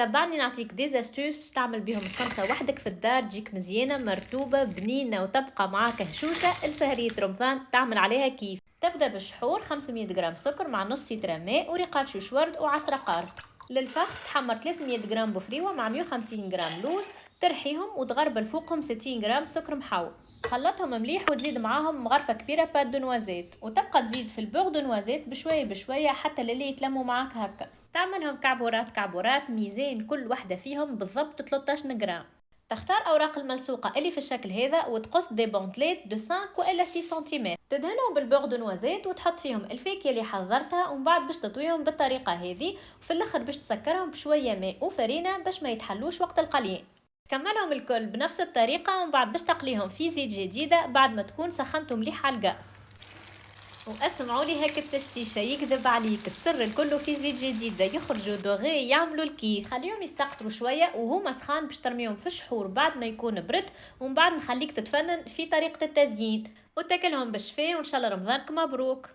تبعني نعطيك ديزاستوس باش تعمل بيهم الصلصة وحدك في الدار، تجيك مزيانة مرتوبة بنينة وتبقى معاك هشوشة لسهرية رمضان تعمل عليها كيف. تبدأ بالشحور 500 جرام سكر مع نص لتر ماء وريقات شوش ورد وعصرة قارص. للفخس تحمر 300 جرام بفريوة مع 150 جرام لوز، ترحيهم وتغربل فوقهم 60 جرام سكر محاوي. خلطهم مليح وتزيد معاهم مغرفة كبيرة بات دو نوازيت، وتبقى تزيد في البوغ دو نوازيت بشوية بشوية حتى للي يتلموا معاك هكا. تعملهم كعبورات كعبورات، ميزان كل وحدة فيهم بالضبط 13 جرام. تختار أوراق الملصوقة اللي في الشكل هذا وتقص دي بونتليت دو 5 وإلا 6 سنتيمتر، تدهنهم بالبوغ دو نوازيت وتحط فيهم الفاكهة اللي حضرتها، ومن بعد باش تطويهم بالطريقة هذه، وفي الآخر باش تسكرهم بشوية ماء وفرينة باش ما يتحلوش وقت القلي. كملهم الكل بنفس الطريقة، ومن بعد باش تقليهم في زيت جديدة بعد ما تكون سخنتم مليح على الغاز. واسمعوا لي هيك التشتيشة يكذب عليك، السر الكل في زيت جديدة يخرجوا دوغي يعملوا الكيف. خليهم يستقطروا شوية وهما سخان باش ترميهم في الشحور بعد ما يكون برد، ومن بعد نخليك تتفنن في طريقة التزيين وتاكلهم بالشفاء، وان شاء الله رمضانك مبروك.